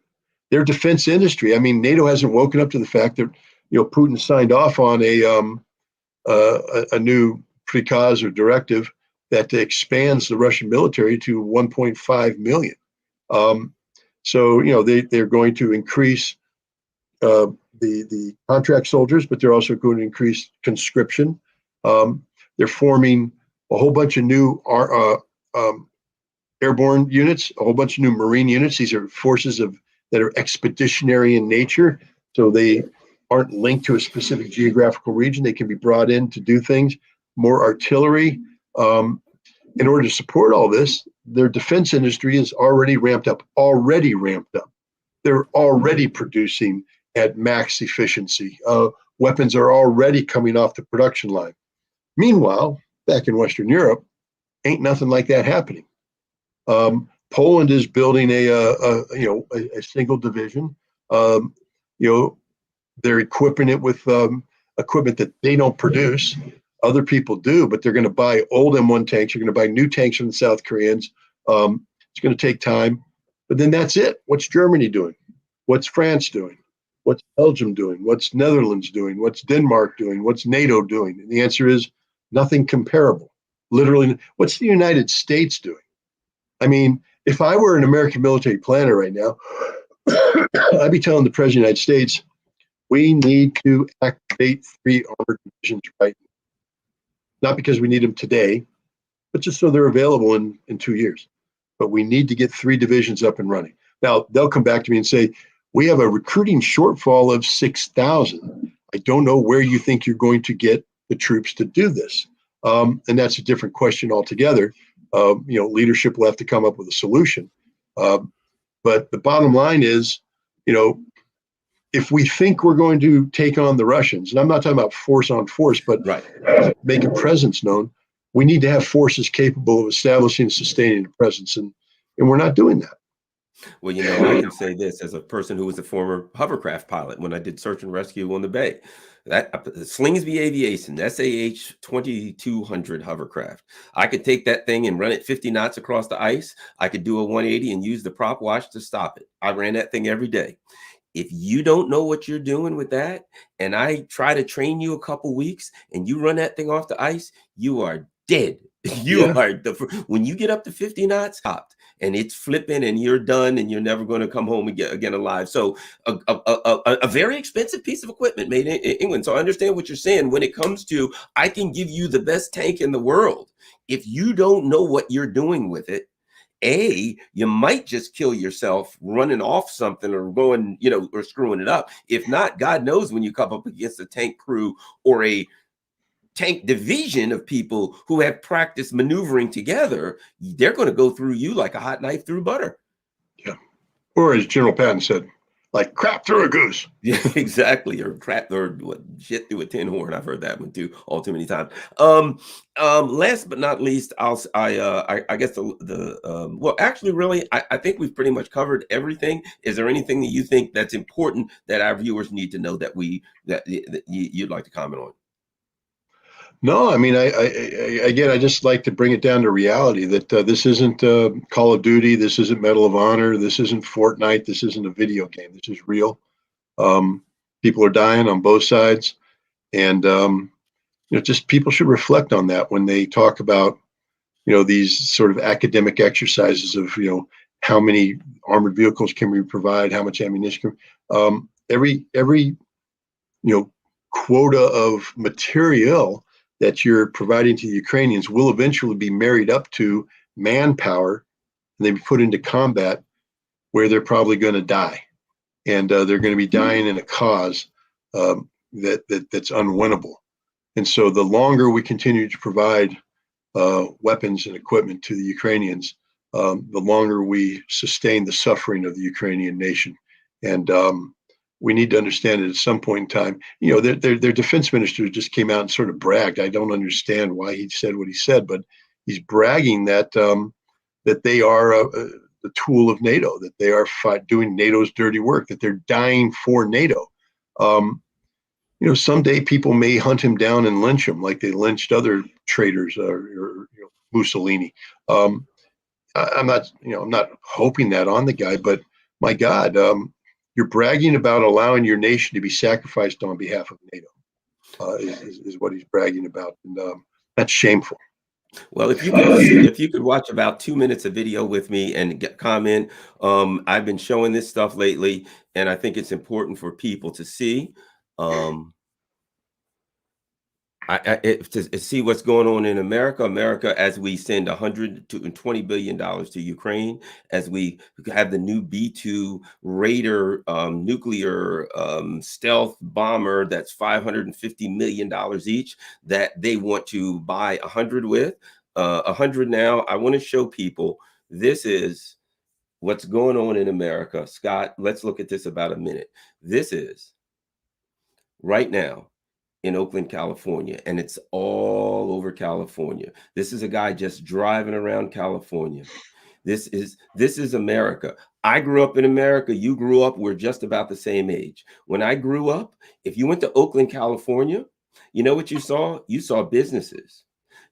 B: Their defense industry, I mean, NATO hasn't woken up to the fact that, Putin signed off on a new prikaz or directive that expands the Russian military to 1.5 million. So, they're going to increase the contract soldiers, but they're also going to increase conscription. They're forming a whole bunch of new airborne units, a whole bunch of new Marine units. These are forces that are expeditionary in nature, so they aren't linked to a specific geographical region. They can be brought in to do things. More artillery. In order to support all this, their defense industry is already ramped up. They're already producing at max efficiency. Weapons are already coming off the production line. Meanwhile, back in Western Europe, ain't nothing like that happening. Poland is building a single division. They're equipping it with equipment that they don't produce. Other people do, but they're going to buy old M1 tanks. You're going to buy new tanks from the South Koreans. It's going to take time, but then that's it. What's Germany doing? What's France doing? What's Belgium doing? What's Netherlands doing? What's Denmark doing? What's NATO doing? And the answer is nothing comparable. Literally, what's the United States doing? I mean, if I were an American military planner right now, I'd be telling the President of the United States, we need to activate 3 armored divisions right now. Not because we need them today, but just so they're available in 2 years. But we need to get 3 divisions up and running. Now, they'll come back to me and say, we have a recruiting shortfall of 6,000. I don't know where you think you're going to get the troops to do this. And that's a different question altogether. Leadership will have to come up with a solution. But the bottom line is, if we think we're going to take on the Russians, and I'm not talking about force on force, but make a presence known, we need to have forces capable of establishing and sustaining a presence. And we're not doing that.
A: Well, I can say this as a person who was a former hovercraft pilot when I did search and rescue on the Bay. That Slingsby Aviation, SAH 2200 hovercraft. I could take that thing and run it 50 knots across the ice. I could do a 180 and use the prop wash to stop it. I ran that thing every day. If you don't know what you're doing with that, and I try to train you a couple weeks and you run that thing off the ice, you are dead. You
B: Yeah.
A: are when you get up to 50 knots, stopped, and it's flipping, and you're done, and you're never going to come home again alive. So, a very expensive piece of equipment made in England. So, I understand what you're saying when it comes to I can give you the best tank in the world. If you don't know what you're doing with it, you might just kill yourself running off something or going, or screwing it up. If not, God knows when you come up against a tank crew or a tank division of people who have practiced maneuvering together, they're going to go through you like a hot knife through butter.
B: Yeah. Or as General Patton said, like crap through a goose.
A: Yeah, exactly. Or crap, or what, shit through a tin horn. I've heard that one too, all too many times. Last but not least, I guess well, actually, really, I think we've pretty much covered everything. Is there anything that you think that's important that our viewers need to know that you'd like to comment on?
B: No, I mean, again, I just like to bring it down to reality that this isn't Call of Duty, this isn't Medal of Honor, this isn't Fortnite, this isn't a video game. This is real. People are dying on both sides, and just people should reflect on that when they talk about these sort of academic exercises of how many armored vehicles can we provide, how much ammunition. Every quota of material that you're providing to the Ukrainians will eventually be married up to manpower, and they be put into combat where they're probably going to die, and they're going to be dying in a cause that's unwinnable. And so, the longer we continue to provide weapons and equipment to the Ukrainians, the longer we sustain the suffering of the Ukrainian nation. And we need to understand that at some point in time, their defense minister just came out and sort of bragged. I don't understand why he said what he said, but he's bragging that that they are the tool of NATO, that they are doing NATO's dirty work, that they're dying for NATO. Someday people may hunt him down and lynch him like they lynched other traitors or Mussolini. I'm not hoping that on the guy, but my God, you're bragging about allowing your nation to be sacrificed on behalf of NATO, is what he's bragging about, and that's shameful.
A: Well, if you could watch about 2 minutes of video with me and comment, I've been showing this stuff lately, and I think it's important for people to see. To see what's going on in America, as we send $120 billion to Ukraine, as we have the new B-2 Raider nuclear stealth bomber that's $550 million each, that they want to buy 100 with, 100 now. I want to show people this is what's going on in America. Scott, let's look at this about a minute. This is right now in Oakland, California, and it's all over California. This is a guy just driving around California. This is America. I grew up in America. You grew up. We're just about the same age. When I grew up, if you went to Oakland, California, you know what you saw? You saw businesses.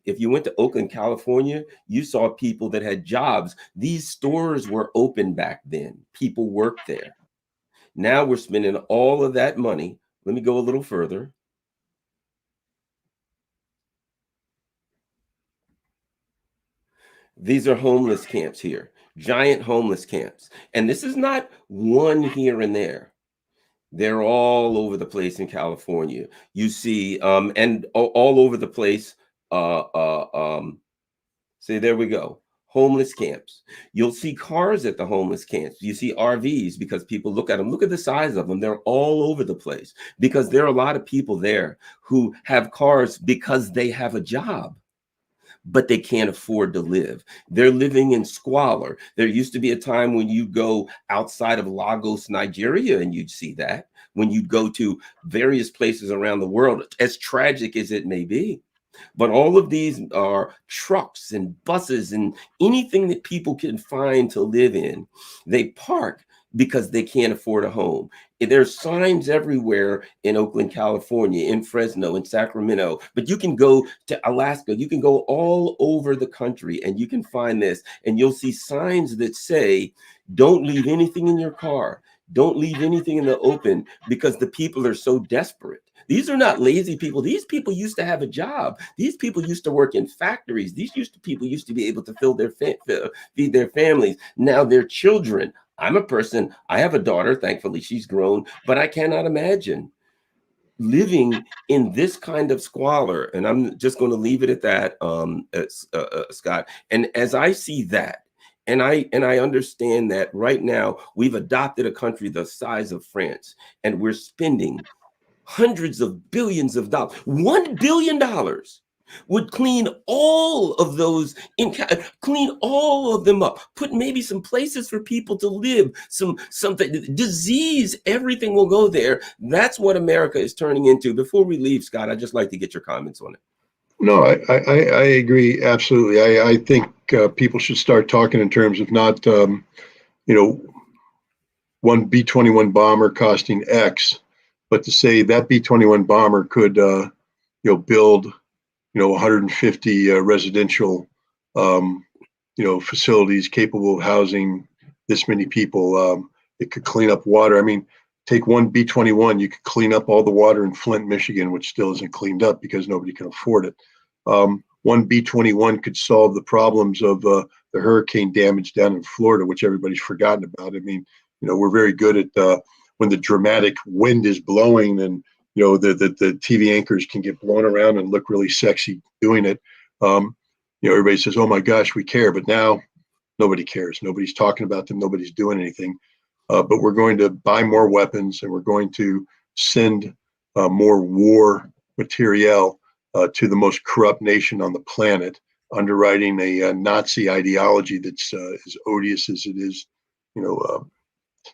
A: If you went to Oakland, California, you saw people that had jobs. These stores were open back then. People worked there. Now we're spending all of that money. Let me go a little further. These are homeless camps here, giant homeless camps. And this is not one here and there. They're all over the place in California. You see, and all over the place. See, there we go. Homeless camps. You'll see cars at the homeless camps. You see RVs because people look at them. Look at the size of them. They're all over the place because there are a lot of people there who have cars because they have a job, but they can't afford to live. They're living in squalor. There used to be a time when you go outside of Lagos, Nigeria, and you'd see that. When you'd go to various places around the world, as tragic as it may be, But all of these are trucks and buses and anything that people can find to live in. They park because they can't afford a home. There's signs everywhere in Oakland, California, in Fresno, in Sacramento, but you can go to Alaska, you can go all over the country and you can find this, and you'll see signs that say, don't leave anything in your car. Don't leave anything in the open, because the people are so desperate. These are not lazy people. These people used to have a job. These people used to work in factories. People used to be able to feed their families. Now their children. I'm a person, I have a daughter, thankfully she's grown, but I cannot imagine living in this kind of squalor. And I'm just going to leave it at that, Scott. And as I see that, and I understand that right now we've adopted a country the size of France, and we're spending hundreds of billions of dollars. $1 billion would clean all of those, clean all of them up, put maybe some places for people to live, something, disease, everything will go there. That's what America is turning into. Before we leave, Scott, I'd just like to get your comments on it.
B: No, I agree absolutely. I think people should start talking in terms of not, one B-21 bomber costing X, but to say that B-21 bomber could, build, 150 residential, facilities capable of housing this many people. It could clean up water. I mean, take one B-21, you could clean up all the water in Flint, Michigan, which still isn't cleaned up because nobody can afford it. One B-21 could solve the problems of the hurricane damage down in Florida, which everybody's forgotten about. I mean, we're very good at when the dramatic wind is blowing, and the TV anchors can get blown around and look really sexy doing it. Everybody says, "Oh my gosh, we care," but now nobody cares. Nobody's talking about them. Nobody's doing anything. But we're going to buy more weapons, and we're going to send more war materiel to the most corrupt nation on the planet, underwriting a Nazi ideology that's as odious as it is,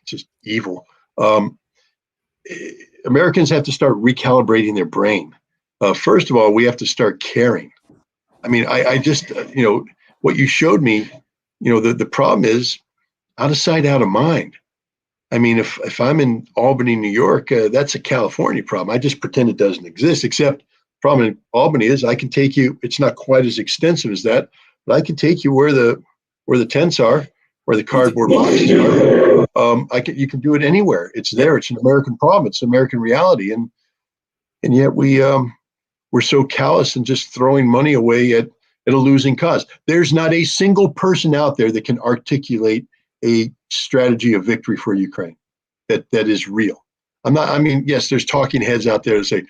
B: just evil. Americans have to start recalibrating their brain. First of all, we have to start caring. I mean, I just, what you showed me, the problem is out of sight, out of mind. I mean, if I'm in Albany, New York, that's a California problem. I just pretend it doesn't exist, except the problem in Albany is I can take you, it's not quite as extensive as that, but I can take you where the tents are, where the cardboard boxes are. You can do it anywhere. It's there. It's an American problem. It's an American reality. And yet we're so callous and just throwing money away at a losing cause. There's not a single person out there that can articulate a strategy of victory for Ukraine that is real. Yes, there's talking heads out there that say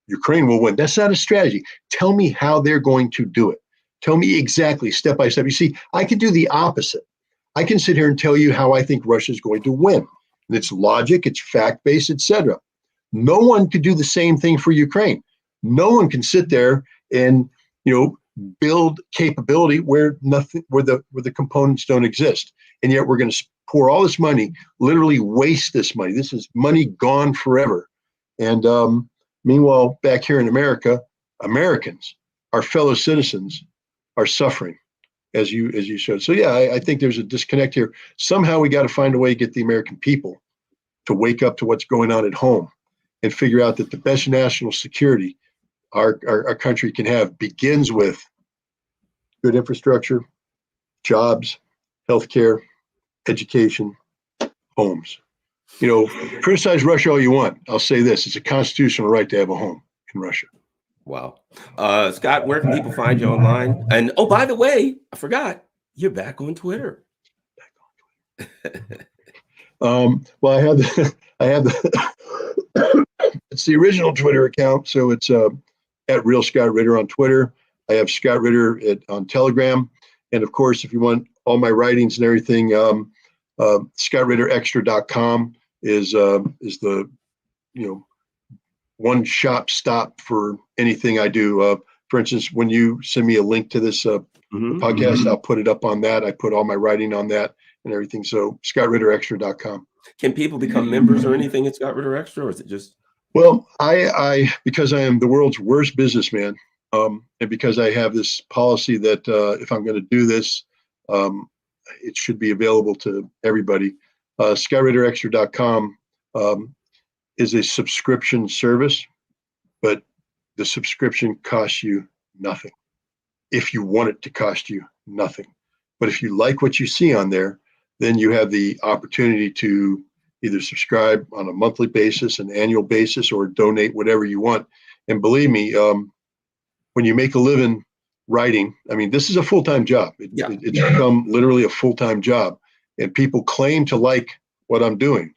B: Ukraine will win. That's not a strategy. Tell me how they're going to do it. Tell me exactly, step by step. You see, I can do the opposite. I can sit here and tell you how I think Russia is going to win. And it's logic, it's fact-based, etc. No one could do the same thing for Ukraine. No one can sit there and build capability where the components don't exist. And yet we're going to pour all this money, literally waste this money. This is money gone forever. And meanwhile, back here in America, Americans, our fellow citizens, are suffering, as you showed. So yeah, I think there's a disconnect here. Somehow we got to find a way to get the American people to wake up to what's going on at home and figure out that the best national security our country can have begins with good infrastructure, jobs, healthcare, education, homes. Criticize Russia all you want. I'll say this: it's a constitutional right to have a home in Russia.
A: Wow. Scott, where can people find you online? And oh, by the way, I forgot, you're back on Twitter.
B: Well, I have it's the original Twitter account, so it's at Real Scott Ritter on Twitter. I have Scott Ritter on Telegram, and of course, if you want all my writings and everything, ScottRitterExtra.com is the one shop stop for anything I do. For instance, when you send me a link to this podcast, I'll put it up on that. I put all my writing on that and everything. So ScottRitterExtra.com.
A: Can people become members or anything at Scott Ritter Extra, or is it just?
B: Well, I because I am the world's worst businessman, And because I have this policy that if I'm going to do this, it should be available to everybody. ScottRitterExtra.com is a subscription service, but the subscription costs you nothing. If you want it to cost you nothing. But if you like what you see on there, then you have the opportunity to either subscribe on a monthly basis, an annual basis, or donate whatever you want. And believe me, when you make a living writing, I mean, this is a full-time job. It's become literally a full-time job, and people claim to like what I'm doing.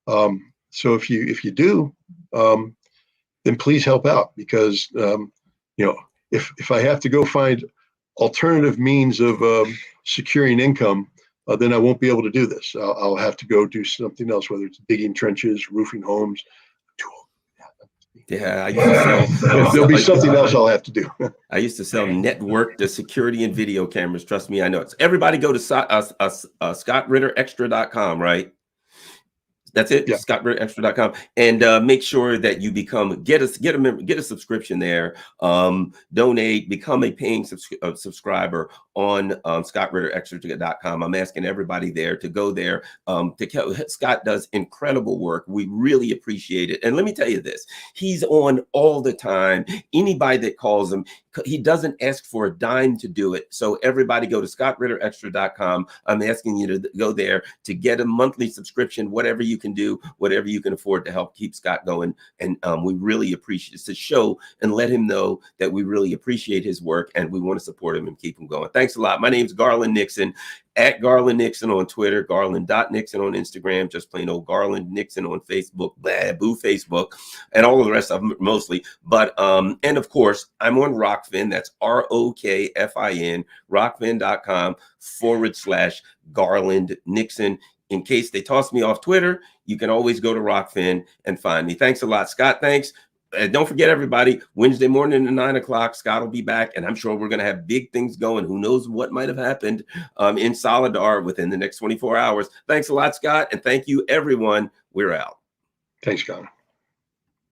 B: So if you do, then please help out, because if I have to go find alternative means of securing income, then I won't be able to do this. I'll have to go do something else, whether it's digging trenches, roofing homes.
A: Yeah, I used to sell.
B: There'll be something else I'll have to do.
A: I used to sell networked security and video cameras. Trust me, I know it. Everybody go to ScottRitterExtra.com, right? That's it. Yeah. ScottRitterExtra.com, and make sure that you get a subscription there. Donate, become a paying subscriber on ScottRitterExtra.com. I'm asking everybody there to go there. Scott does incredible work. We really appreciate it. And let me tell you this: he's on all the time. Anybody that calls him, he doesn't ask for a dime to do it. So everybody go to ScottRitterExtra.com. I'm asking you to go there to get a monthly subscription, whatever you can do, whatever you can afford to help keep Scott going. And we really appreciate it, to show and let him know that we really appreciate his work and we want to support him and keep him going. Thanks a lot. My name's Garland Nixon, at Garland Nixon on Twitter, Garland.Nixon on Instagram, just plain old Garland Nixon on Facebook, boo Facebook, and all of the rest of them mostly. But, and of course, I'm on Rockfin. That's ROKFIN, rockfin.com/Garland Nixon. In case they toss me off Twitter, you can always go to Rockfin and find me. Thanks a lot, Scott. Thanks. And don't forget, everybody, Wednesday morning at 9 o'clock, Scott will be back, and I'm sure we're going to have big things going. Who knows what might have happened in SOLEDAR within the next 24 hours. Thanks a lot, Scott, and thank you, everyone. We're out.
B: Thanks, Scott.